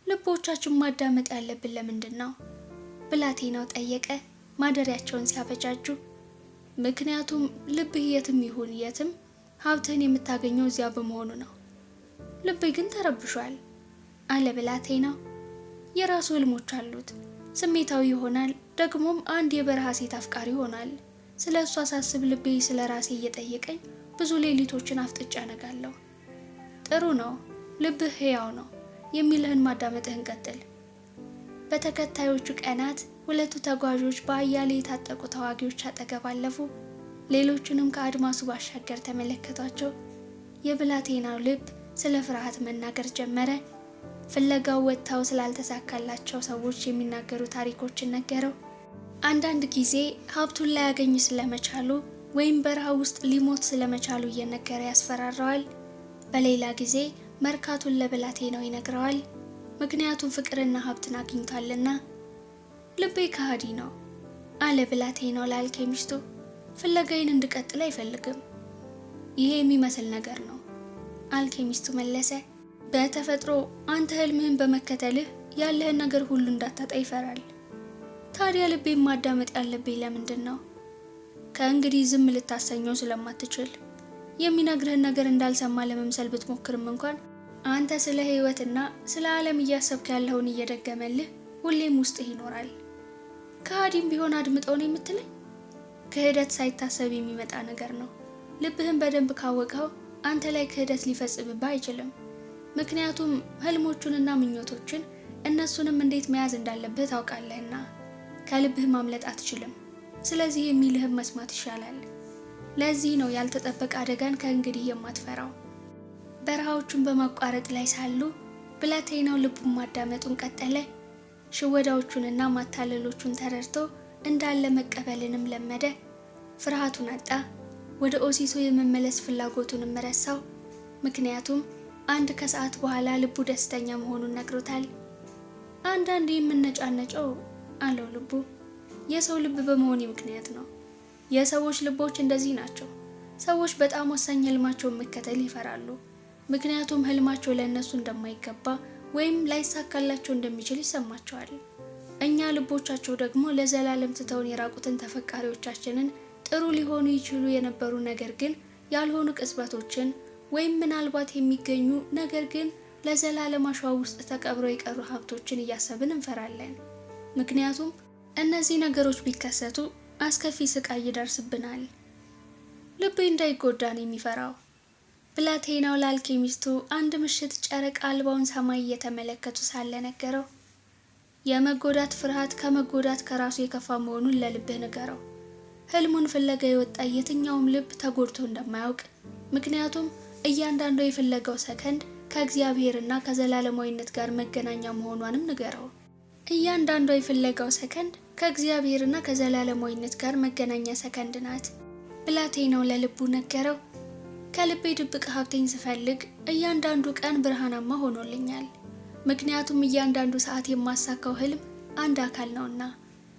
[SPEAKER 1] ልቦቻችን ማዳመጥ ያለብን ለምንድን ነው? ብላቴናው ጠየቀ ማደሪያቸውን ሲያበጃጁ። ምክንያቱም ልብህ የትም ይሁን የትም ሀብትህን የምታገኘው እዚያ በመሆኑ ነው። ልብህ ግን ተረብሿል አለ ብላቴናው። የራሱ ህልሞች አሉት። ስሜታዊ ይሆናል። ደግሞም አንድ የበረሃ ሴት አፍቃሪ ይሆናል። ስለ እሷ ሳስብ ልቤ ስለ ራሴ እየጠየቀኝ ብዙ ሌሊቶችን አፍጥጬ አነጋለሁ። ጥሩ ነው፣ ልብህ ሕያው ነው የሚልህን ማዳመጥህን ቀጥል። በተከታዮቹ ቀናት ሁለቱ ተጓዦች በአያሌ የታጠቁ ተዋጊዎች አጠገብ አለፉ። ሌሎቹንም ከአድማሱ ባሻገር ተመለከቷቸው። የብላቴናው ልብ ስለ ፍርሃት መናገር ጀመረ። ፍለጋው ወጥተው ስላልተሳካላቸው ሰዎች የሚናገሩ ታሪኮችን ነገረው። አንዳንድ ጊዜ ሀብቱን ላያገኝ ስለመቻሉ ወይም በረሃ ውስጥ ሊሞት ስለመቻሉ እየነገረ ያስፈራራዋል። በሌላ ጊዜ መርካቱን ለብላቴናው ይነግረዋል። ምክንያቱም ፍቅርና ሀብትን አግኝቷልና። ልቤ ከሃዲ ነው አለ ብላቴናው ለአልኬሚስቱ። ፍለጋዬን እንድቀጥል አይፈልግም። ይሄ የሚመስል ነገር ነው፣ አልኬሚስቱ መለሰ። በተፈጥሮ አንተ ህልምህን በመከተልህ ያለህን ነገር ሁሉ እንዳታጣ ይፈራል። ታዲያ ልቤን ማዳመጥ ያለብኝ ለምንድን ነው? ከእንግዲህ ዝም ልታሰኘው ስለማትችል። የሚነግርህን ነገር እንዳልሰማ ለመምሰል ብትሞክርም እንኳን አንተ ስለ ህይወትና ስለ ዓለም እያሰብክ ያለውን እየደገመልህ ሁሌም ውስጥህ ይኖራል። ከሃዲም ቢሆን አድምጠውን የምትለኝ ክህደት ሳይታሰብ የሚመጣ ነገር ነው። ልብህን በደንብ ካወቀው አንተ ላይ ክህደት ሊፈጽምብህ አይችልም። ምክንያቱም ህልሞቹንና ምኞቶችን እነሱንም እንዴት መያዝ እንዳለብህ ታውቃለህና ከልብህ ማምለጥ አትችልም። ስለዚህ የሚልህም መስማት ይሻላል። ለዚህ ነው ያልተጠበቀ አደጋን ከእንግዲህ የማትፈራው። በረሃዎቹን በማቋረጥ ላይ ሳሉ ብላቴናው ልቡን ማዳመጡን ቀጠለ። ሽወዳዎቹንና ማታለሎቹን ተረድቶ እንዳለ መቀበልንም ለመደ። ፍርሃቱን አጣ። ወደ ኦሲሶ የመመለስ ፍላጎቱንም ረሳው። ምክንያቱም አንድ ከሰዓት በኋላ ልቡ ደስተኛ መሆኑን ነግሮታል። አንዳንዴ የምነጫነጨው አለው ልቡ የሰው ልብ በመሆኔ ምክንያት ነው። የሰዎች ልቦች እንደዚህ ናቸው። ሰዎች በጣም ወሳኝ ህልማቸውን መከተል ይፈራሉ። ምክንያቱም ህልማቸው ለእነሱ እንደማይገባ ወይም ላይሳካላቸው እንደሚችል ይሰማቸዋል። እኛ ልቦቻቸው ደግሞ ለዘላለም ትተውን የራቁትን ተፈቃሪዎቻችንን ጥሩ ሊሆኑ ይችሉ የነበሩ ነገር ግን ያልሆኑ ቅጽበቶችን ወይም ምናልባት የሚገኙ ነገር ግን ለዘላለም አሸዋ ውስጥ ተቀብረው የቀሩ ሀብቶችን እያሰብን እንፈራለን። ምክንያቱም እነዚህ ነገሮች ቢከሰቱ አስከፊ ስቃይ ይደርስብናል። ልቤ እንዳይጎዳ ነው የሚፈራው። ብላቴናው ለአልኬሚስቱ አንድ ምሽት ጨረቃ አልባውን ሰማይ እየተመለከቱ ሳለ ነገረው። የመጎዳት ፍርሃት ከመጎዳት ከራሱ የከፋ መሆኑን ለልብህ ንገረው። ህልሙን ፍለጋ የወጣ የትኛውም ልብ ተጎድቶ እንደማያውቅ፣ ምክንያቱም እያንዳንዱ የፍለጋው ሰከንድ ከእግዚአብሔርና ከዘላለማዊነት ጋር መገናኛ መሆኗንም ንገረው። እያንዳንዷ የፍለጋው ሰከንድ ከእግዚአብሔርና ከዘላለማዊነት ጋር መገናኛ ሰከንድ ናት። ብላቴናው ለልቡ ነገረው። ከልቤ ድብቅ ሀብቴን ስፈልግ እያንዳንዱ ቀን ብርሃናማ ሆኖልኛል። ምክንያቱም እያንዳንዱ ሰዓት የማሳካው ህልም አንድ አካል ነውና።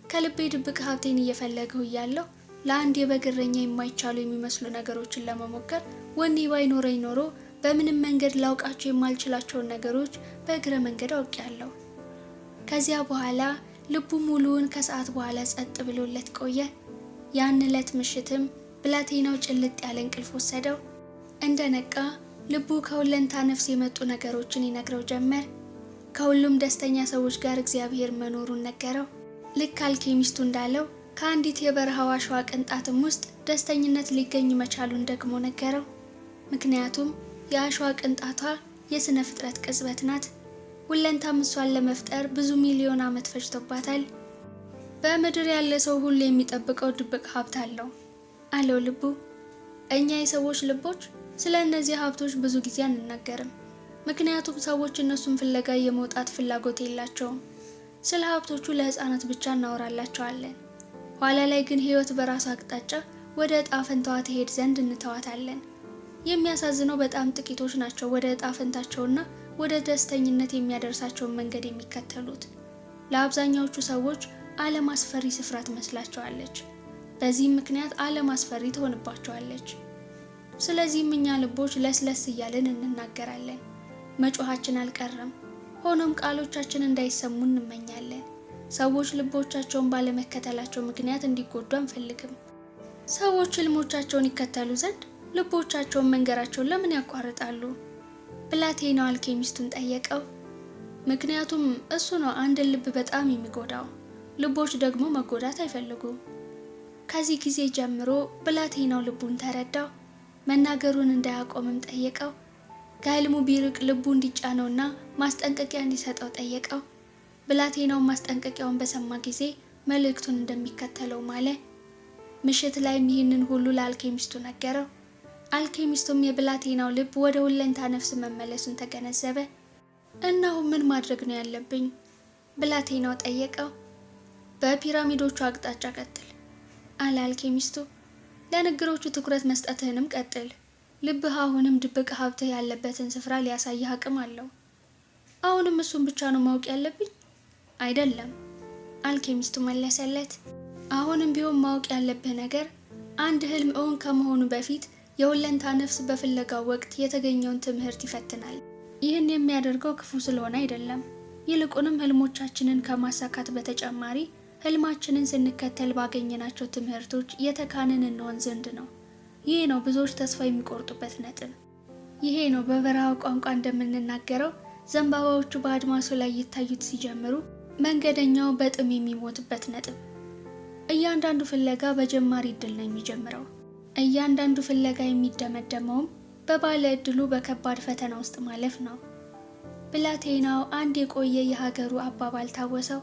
[SPEAKER 1] ከልቤ ድብቅ ሀብቴን እየፈለገው እያለሁ ለአንድ የበግረኛ የማይቻሉ የሚመስሉ ነገሮችን ለመሞከር ወኔ ባይኖረኝ ኖሮ በምንም መንገድ ላውቃቸው የማልችላቸውን ነገሮች በእግረ መንገድ አውቄያለሁ። ከዚያ በኋላ ልቡ ሙሉውን ከሰዓት በኋላ ጸጥ ብሎለት ቆየ። ያን ዕለት ምሽትም ብላቴናው ጭልጥ ያለ እንቅልፍ ወሰደው። እንደነቃ ልቡ ከሁለንታ ነፍስ የመጡ ነገሮችን ይነግረው ጀመር። ከሁሉም ደስተኛ ሰዎች ጋር እግዚአብሔር መኖሩን ነገረው። ልክ አልኬሚስቱ እንዳለው ከአንዲት የበረሃው አሸዋ ቅንጣትም ውስጥ ደስተኝነት ሊገኝ መቻሉን ደግሞ ነገረው። ምክንያቱም የአሸዋ ቅንጣቷ የስነ ፍጥረት ቅጽበት ናት። ሁለንታም እሷን ለመፍጠር ብዙ ሚሊዮን ዓመት ፈጅቶባታል። በምድር ያለ ሰው ሁሉ የሚጠብቀው ድብቅ ሀብት አለው ልቡ። እኛ የሰዎች ልቦች ስለ እነዚህ ሀብቶች ብዙ ጊዜ አንናገርም። ምክንያቱም ሰዎች እነሱን ፍለጋ የመውጣት ፍላጎት የላቸውም። ስለ ሀብቶቹ ለህፃናት ብቻ እናወራላቸዋለን። ኋላ ላይ ግን ህይወት በራሱ አቅጣጫ ወደ እጣ ፈንታዋ ትሄድ ዘንድ እንተዋታለን። የሚያሳዝነው በጣም ጥቂቶች ናቸው ወደ እጣ ፈንታቸውና ወደ ደስተኝነት የሚያደርሳቸውን መንገድ የሚከተሉት። ለአብዛኛዎቹ ሰዎች ዓለም አስፈሪ ስፍራ ትመስላቸዋለች። በዚህም ምክንያት ዓለም አስፈሪ ትሆንባቸዋለች። ስለዚህም እኛ ልቦች ለስለስ እያልን እንናገራለን። መጮኻችን አልቀረም። ሆኖም ቃሎቻችን እንዳይሰሙ እንመኛለን። ሰዎች ልቦቻቸውን ባለመከተላቸው ምክንያት እንዲጎዱ አንፈልግም። ሰዎች ህልሞቻቸውን ይከተሉ ዘንድ ልቦቻቸውን መንገራቸውን ለምን ያቋርጣሉ? ብላቴናው አልኬሚስቱን ጠየቀው። ምክንያቱም እሱ ነው አንድን ልብ በጣም የሚጎዳው። ልቦች ደግሞ መጎዳት አይፈልጉም። ከዚህ ጊዜ ጀምሮ ብላቴናው ልቡን ተረዳው። መናገሩን እንዳያቆምም ጠየቀው። ከህልሙ ቢርቅ ልቡ እንዲጫነውና ማስጠንቀቂያ እንዲሰጠው ጠየቀው። ብላቴናው ማስጠንቀቂያውን በሰማ ጊዜ መልእክቱን እንደሚከተለው ማለ። ምሽት ላይም ይህንን ሁሉ ለአልኬሚስቱ ነገረው። አልኬሚስቱም የብላቴናው ልብ ወደ ሁለንታ ነፍስ መመለሱን ተገነዘበ። እናሁ ምን ማድረግ ነው ያለብኝ? ብላቴናው ጠየቀው። በፒራሚዶቹ አቅጣጫ ቀጥል አለ አልኬሚስቱ። ለንግሮቹ ትኩረት መስጠትህንም ቀጥል። ልብህ አሁንም ድብቅ ሀብትህ ያለበትን ስፍራ ሊያሳይህ አቅም አለው። አሁንም እሱን ብቻ ነው ማወቅ ያለብኝ? አይደለም፣ አልኬሚስቱ መለሰለት። አሁንም ቢሆን ማወቅ ያለብህ ነገር አንድ ህልም እውን ከመሆኑ በፊት የሁለንታ ነፍስ በፍለጋው ወቅት የተገኘውን ትምህርት ይፈትናል። ይህን የሚያደርገው ክፉ ስለሆነ አይደለም። ይልቁንም ህልሞቻችንን ከማሳካት በተጨማሪ ህልማችንን ስንከተል ባገኘናቸው ትምህርቶች የተካንን እንሆን ዘንድ ነው። ይሄ ነው ብዙዎች ተስፋ የሚቆርጡበት ነጥብ። ይሄ ነው በበረሃው ቋንቋ እንደምንናገረው ዘንባባዎቹ በአድማሱ ላይ ይታዩት ሲጀምሩ መንገደኛው በጥም የሚሞትበት ነጥብ። እያንዳንዱ ፍለጋ በጀማሪ እድል ነው የሚጀምረው። እያንዳንዱ ፍለጋ የሚደመደመውም በባለ እድሉ በከባድ ፈተና ውስጥ ማለፍ ነው። ብላቴናው አንድ የቆየ የሀገሩ አባባል ታወሰው፣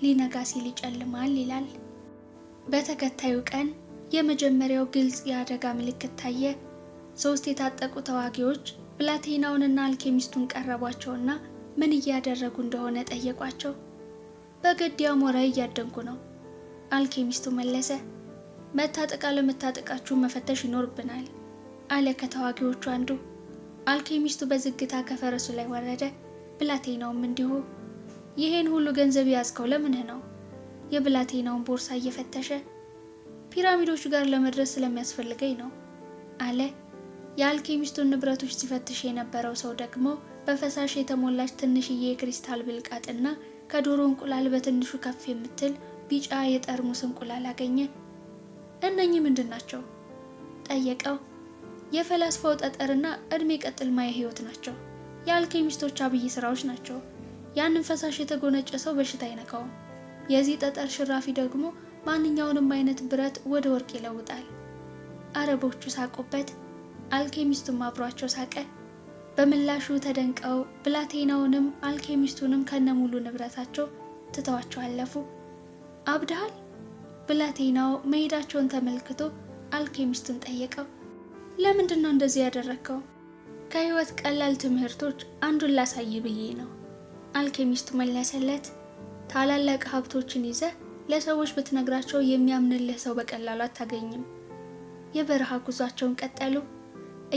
[SPEAKER 1] ሊነጋ ሲል ይጨልማል ይላል። በተከታዩ ቀን የመጀመሪያው ግልጽ የአደጋ ምልክት ታየ። 3 የታጠቁ ተዋጊዎች ብላቴናውንና አልኬሚስቱን ቀረቧቸውና ምን እያደረጉ እንደሆነ ጠየቋቸው። በግድ አሞራ እያደንኩ ነው፣ አልኬሚስቱ መለሰ። መታጠቅ አለመታጠቃችሁ መፈተሽ ይኖርብናል አለ ከተዋጊዎቹ አንዱ። አልኬሚስቱ በዝግታ ከፈረሱ ላይ ወረደ። ብላቴናውም እንዲሁ። ይሄን ሁሉ ገንዘብ ያዝከው ለምንህ ነው? የብላቴናውን ቦርሳ እየፈተሸ። ፒራሚዶቹ ጋር ለመድረስ ስለሚያስፈልገኝ ነው አለ። የአልኬሚስቱን ንብረቶች ሲፈትሽ የነበረው ሰው ደግሞ በፈሳሽ የተሞላች ትንሽዬ የክሪስታል ብልቃጥና ከዶሮ እንቁላል በትንሹ ከፍ የምትል ቢጫ የጠርሙስ እንቁላል አገኘ። እነኚህ ምንድን ናቸው? ጠየቀው። የፈላስፋው ጠጠርና እድሜ ቀጥል ማየ ህይወት ናቸው። የአልኬሚስቶች አብይ ስራዎች ናቸው። ያንን ፈሳሽ የተጎነጨ ሰው በሽታ አይነካውም። የዚህ ጠጠር ሽራፊ ደግሞ ማንኛውንም አይነት ብረት ወደ ወርቅ ይለውጣል። አረቦቹ ሳቁበት። አልኬሚስቱም አብሯቸው ሳቀ። በምላሹ ተደንቀው ብላቴናውንም አልኬሚስቱንም ከነሙሉ ንብረታቸው ትተዋቸው አለፉ። አብደሃል? ብላቴናው መሄዳቸውን ተመልክቶ አልኬሚስቱን ጠየቀው። ለምንድን ነው እንደዚህ ያደረግከው? ከህይወት ቀላል ትምህርቶች አንዱን ላሳይ ብዬ ነው፣ አልኬሚስቱ መለሰለት። ታላላቅ ሀብቶችን ይዘህ ለሰዎች ብትነግራቸው የሚያምንልህ ሰው በቀላሉ አታገኝም። የበረሃ ጉዟቸውን ቀጠሉ።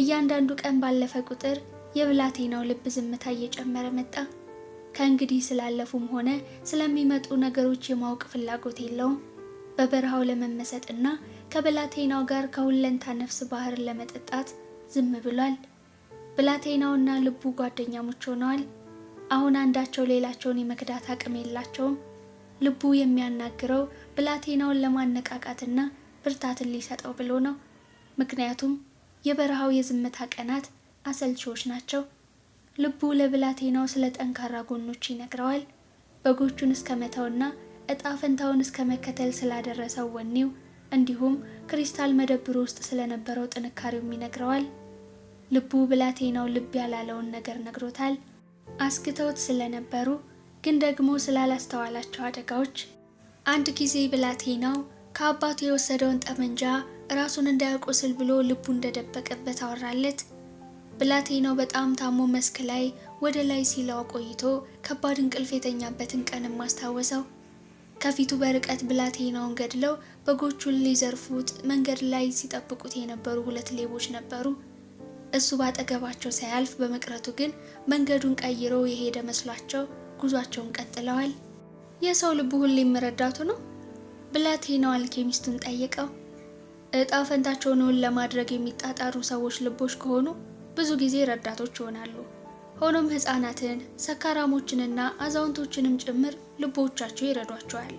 [SPEAKER 1] እያንዳንዱ ቀን ባለፈ ቁጥር የብላቴናው ልብ ዝምታ እየጨመረ መጣ። ከእንግዲህ ስላለፉም ሆነ ስለሚመጡ ነገሮች የማወቅ ፍላጎት የለውም። በበረሃው ለመመሰጥና ከብላቴናው ጋር ከሁለንታ ነፍስ ባህር ለመጠጣት ዝም ብሏል። ብላቴናውና ልቡ ጓደኛሞች ሆነዋል። አሁን አንዳቸው ሌላቸውን የመክዳት አቅም የላቸውም። ልቡ የሚያናግረው ብላቴናውን ለማነቃቃትና ብርታትን ሊሰጠው ብሎ ነው። ምክንያቱም የበረሃው የዝምታ ቀናት አሰልቺዎች ናቸው። ልቡ ለብላቴናው ስለ ጠንካራ ጎኖች ይነግረዋል። በጎቹን እስከ መተውና እጣ ፈንታውን እስከ መከተል ስላደረሰው ወኔው፣ እንዲሁም ክሪስታል መደብሩ ውስጥ ስለነበረው ጥንካሬውም ይነግረዋል። ልቡ ብላቴናው ልብ ያላለውን ነገር ነግሮታል። አስግተውት ስለነበሩ ግን ደግሞ ስላላስተዋላቸው አደጋዎች። አንድ ጊዜ ብላቴናው ከአባቱ የወሰደውን ጠመንጃ ራሱን እንዳያቆስል ብሎ ልቡ እንደደበቀበት አወራለት። ብላቴናው በጣም ታሞ መስክ ላይ ወደ ላይ ሲለው ቆይቶ ከባድ እንቅልፍ የተኛበትን ቀንም አስታወሰው። ከፊቱ በርቀት ብላቴናውን ገድለው በጎቹን ሊዘርፉት መንገድ ላይ ሲጠብቁት የነበሩ 2 ሌቦች ነበሩ። እሱ ባጠገባቸው ሳያልፍ በመቅረቱ ግን መንገዱን ቀይሮ የሄደ መስሏቸው ጉዟቸውን ቀጥለዋል። የሰው ልቡ ሁሌም መረዳቱ ነው? ብላቴናው አልኬሚስቱን ጠየቀው። እጣ ፈንታቸውን ለማድረግ የሚጣጣሩ ሰዎች ልቦች ከሆኑ ብዙ ጊዜ ረዳቶች ይሆናሉ። ሆኖም ህፃናትን፣ ሰካራሞችንና አዛውንቶችንም ጭምር ልቦቻቸው ይረዷቸዋል።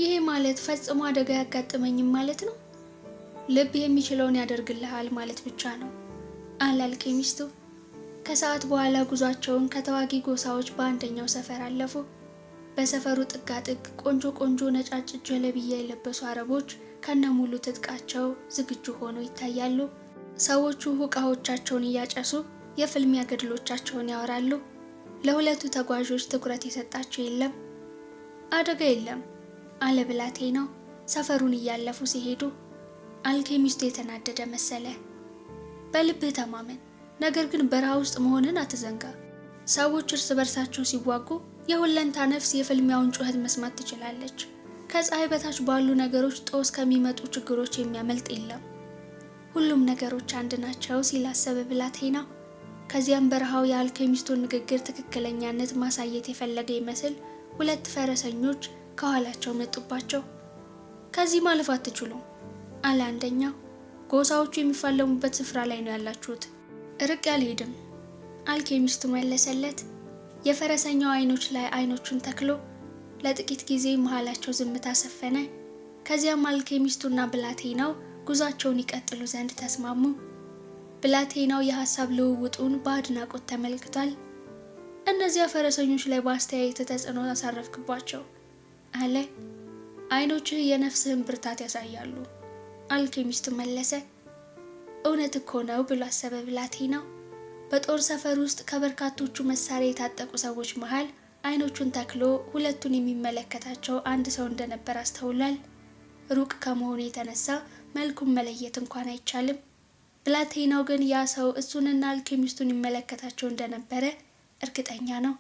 [SPEAKER 1] ይሄ ማለት ፈጽሞ አደጋ ያጋጥመኝም ማለት ነው? ልብ የሚችለውን ያደርግልሃል ማለት ብቻ ነው አለ አልኬሚስቱ። ከሰዓት በኋላ ጉዟቸውን ከተዋጊ ጎሳዎች በአንደኛው ሰፈር አለፉ። በሰፈሩ ጥጋጥግ ቆንጆ ቆንጆ ነጫጭ ጀለቢያ የለበሱ አረቦች ከነሙሉ ትጥቃቸው ዝግጁ ሆነው ይታያሉ። ሰዎቹ ሁቃዎቻቸውን እያጨሱ የፍልሚያ ገድሎቻቸውን ያወራሉ። ለሁለቱ ተጓዦች ትኩረት የሰጣቸው የለም። አደጋ የለም አለ ብላቴናው ሰፈሩን እያለፉ ሲሄዱ። አልኬሚስቱ የተናደደ መሰለ። በልብህ ተማመን፣ ነገር ግን በረሃ ውስጥ መሆንን አትዘንጋ። ሰዎች እርስ በርሳቸው ሲዋጉ የሁለንታ ነፍስ የፍልሚያውን ጩኸት መስማት ትችላለች። ከፀሐይ በታች ባሉ ነገሮች ጦስ ከሚመጡ ችግሮች የሚያመልጥ የለም። ሁሉም ነገሮች አንድ ናቸው ሲል አሰበ ብላቴናው። ከዚያም በረሃው የአልኬሚስቱን ንግግር ትክክለኛነት ማሳየት የፈለገ ይመስል 2 ፈረሰኞች ከኋላቸው መጡባቸው። ከዚህ ማለፍ አትችሉም አለ አንደኛው። ጎሳዎቹ የሚፋለሙበት ስፍራ ላይ ነው ያላችሁት። ርቅ አልሄድም አልኬሚስቱ መለሰለት። የፈረሰኛው አይኖች ላይ አይኖቹን ተክሎ ለጥቂት ጊዜ መሃላቸው ዝምታ ሰፈነ። ከዚያም አልኬሚስቱና ብላቴናው ጉዟቸውን ይቀጥሉ ዘንድ ተስማሙ። ብላቴናው የሐሳብ ልውውጡን በአድናቆት ተመልክቷል። እነዚያ ፈረሰኞች ላይ በአስተያየት ተጽዕኖ አሳረፍክባቸው አለ። አይኖችህ የነፍስህን ብርታት ያሳያሉ አልኬሚስቱ መለሰ። እውነት እኮ ነው ብሎ አሰበ ብላቴናው። በጦር ሰፈር ውስጥ ከበርካቶቹ መሳሪያ የታጠቁ ሰዎች መሃል አይኖቹን ተክሎ ሁለቱን የሚመለከታቸው አንድ ሰው እንደነበር አስተውሏል። ሩቅ ከመሆኑ የተነሳ መልኩን መለየት እንኳን አይቻልም። ብላቴናው ግን ያ ሰው እሱንና አልኬሚስቱን ይመለከታቸው እንደነበረ እርግጠኛ ነው።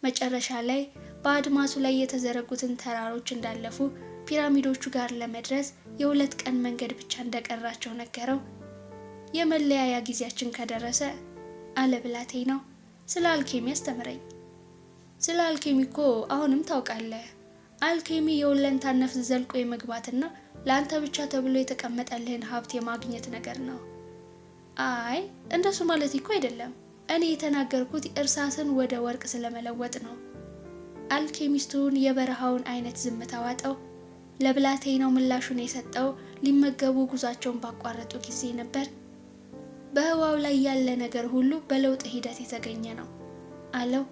[SPEAKER 1] መጨረሻ ላይ በአድማሱ ላይ የተዘረጉትን ተራሮች እንዳለፉ ፒራሚዶቹ ጋር ለመድረስ የ2 ቀን መንገድ ብቻ እንደቀራቸው ነገረው። የመለያያ ጊዜያችን ከደረሰ አለ ብላቴናው፣ ስለ አልኬሚ አስተምረኝ። ስለ አልኬሚ እኮ አሁንም ታውቃለህ። አልኬሚ የሁለንታን ነፍስ ዘልቆ የመግባትና ለአንተ ብቻ ተብሎ የተቀመጠልህን ሀብት የማግኘት ነገር ነው። አይ እንደሱ ማለት እኮ አይደለም። እኔ የተናገርኩት እርሳስን ወደ ወርቅ ስለመለወጥ ነው። አልኬሚስቱን የበረሃውን አይነት ዝምታ ዋጠው። ለብላቴናው ምላሹን የሰጠው ሊመገቡ ጉዟቸውን ባቋረጡ ጊዜ ነበር። በህዋው ላይ ያለ ነገር ሁሉ በለውጥ ሂደት የተገኘ ነው አለው።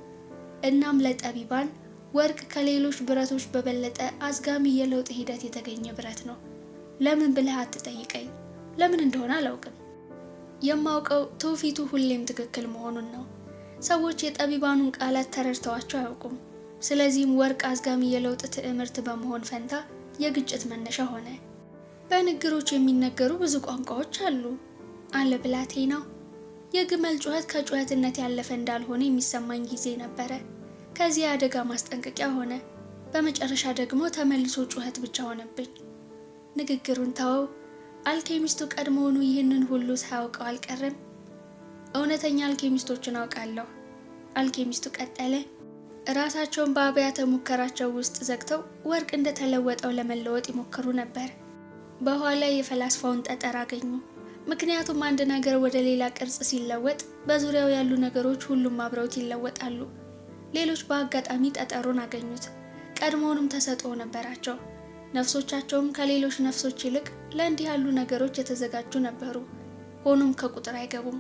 [SPEAKER 1] እናም ለጠቢባን ወርቅ ከሌሎች ብረቶች በበለጠ አዝጋሚ የለውጥ ሂደት የተገኘ ብረት ነው። ለምን ብለህ አትጠይቀኝ። ለምን እንደሆነ አላውቅም። የማውቀው ትውፊቱ ሁሌም ትክክል መሆኑን ነው። ሰዎች የጠቢባኑን ቃላት ተረድተዋቸው አያውቁም። ስለዚህም ወርቅ አዝጋሚ የለውጥ ትዕምርት በመሆን ፈንታ የግጭት መነሻ ሆነ። በንግሮች የሚነገሩ ብዙ ቋንቋዎች አሉ አለ ብላቴናው። የግመል ጩኸት ከጩኸትነት ያለፈ እንዳልሆነ የሚሰማኝ ጊዜ ነበረ። ከዚህ አደጋ ማስጠንቀቂያ ሆነ። በመጨረሻ ደግሞ ተመልሶ ጩኸት ብቻ ሆነብኝ። ንግግሩን ተወው። አልኬሚስቱ ቀድሞውኑ ይህንን ሁሉ ሳያውቀው አልቀረም። እውነተኛ አልኬሚስቶችን አውቃለሁ አልኬሚስቱ ቀጠለ። ራሳቸውን በአብያተ ሙከራቸው ውስጥ ዘግተው ወርቅ እንደተለወጠው ለመለወጥ ይሞክሩ ነበር። በኋላ የፈላስፋውን ጠጠር አገኙ። ምክንያቱም አንድ ነገር ወደ ሌላ ቅርጽ ሲለወጥ በዙሪያው ያሉ ነገሮች ሁሉም አብረውት ይለወጣሉ። ሌሎች በአጋጣሚ ጠጠሩን አገኙት። ቀድሞውንም ተሰጥኦ ነበራቸው። ነፍሶቻቸውም ከሌሎች ነፍሶች ይልቅ ለእንዲህ ያሉ ነገሮች የተዘጋጁ ነበሩ። ሆኖም ከቁጥር አይገቡም።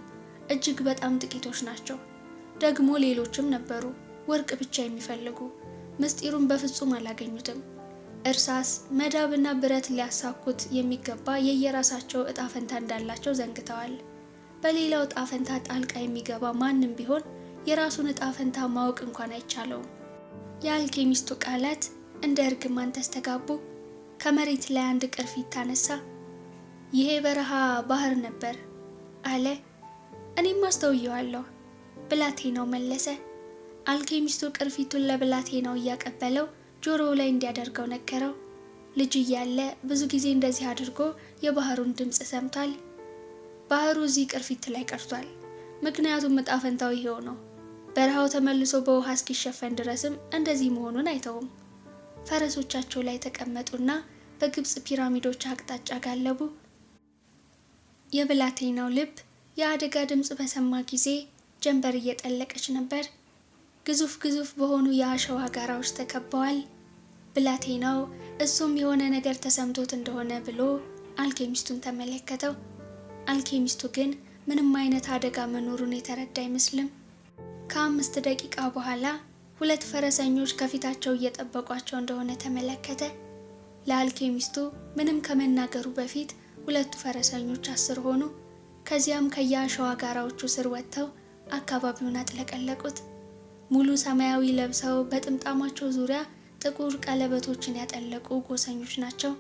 [SPEAKER 1] እጅግ በጣም ጥቂቶች ናቸው። ደግሞ ሌሎችም ነበሩ፣ ወርቅ ብቻ የሚፈልጉ። ምስጢሩን በፍጹም አላገኙትም። እርሳስ፣ መዳብና ብረት ሊያሳኩት የሚገባ የየራሳቸው እጣ ፈንታ እንዳላቸው ዘንግተዋል። በሌላው እጣ ፈንታ ጣልቃ የሚገባ ማንም ቢሆን የራሱን እጣ ፈንታ ማወቅ እንኳን አይቻለውም። የአልኬሚስቱ ቃላት እንደ እርግማን ተስተጋቡ። ከመሬት ላይ አንድ ቅርፊት ታነሳ። ይሄ በረሃ ባህር ነበር አለ። እኔም አስተውየዋለሁ ብላቴናው መለሰ። አልኬሚስቱ ቅርፊቱን ለብላቴናው እያቀበለው ጆሮው ላይ እንዲያደርገው ነገረው። ልጅ እያለ ብዙ ጊዜ እንደዚህ አድርጎ የባህሩን ድምፅ ሰምቷል። ባህሩ እዚህ ቅርፊት ላይ ቀርቷል። ምክንያቱም እጣ ፈንታው ይሄው ነው። በረሃው ተመልሶ በውሃ እስኪሸፈን ድረስም እንደዚህ መሆኑን አይተውም። ፈረሶቻቸው ላይ ተቀመጡና በግብጽ ፒራሚዶች አቅጣጫ ጋለቡ። የብላቴናው ልብ የአደጋ ድምፅ በሰማ ጊዜ ጀንበር እየጠለቀች ነበር። ግዙፍ ግዙፍ በሆኑ የአሸዋ ጋራዎች ተከበዋል። ብላቴናው እሱም የሆነ ነገር ተሰምቶት እንደሆነ ብሎ አልኬሚስቱን ተመለከተው። አልኬሚስቱ ግን ምንም አይነት አደጋ መኖሩን የተረዳ አይመስልም። ከ5 ደቂቃ በኋላ 2 ፈረሰኞች ከፊታቸው እየጠበቋቸው እንደሆነ ተመለከተ። ለአልኬሚስቱ ምንም ከመናገሩ በፊት 2 ፈረሰኞች 10 ሆኑ። ከዚያም ከየአሸዋ ጋራዎቹ ስር ወጥተው አካባቢውን አጥለቀለቁት። ሙሉ ሰማያዊ ለብሰው በጥምጣማቸው ዙሪያ ጥቁር ቀለበቶችን ያጠለቁ ጎሰኞች ናቸው።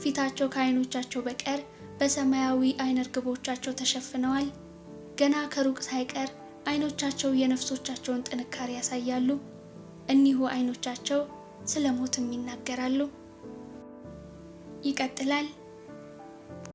[SPEAKER 1] ፊታቸው ከዓይኖቻቸው በቀር በሰማያዊ አይነ ርግቦቻቸው ተሸፍነዋል። ገና ከሩቅ ሳይቀር አይኖቻቸው የነፍሶቻቸውን ጥንካሬ ያሳያሉ። እኒሁ አይኖቻቸው ስለ ሞትም ይናገራሉ። ይቀጥላል።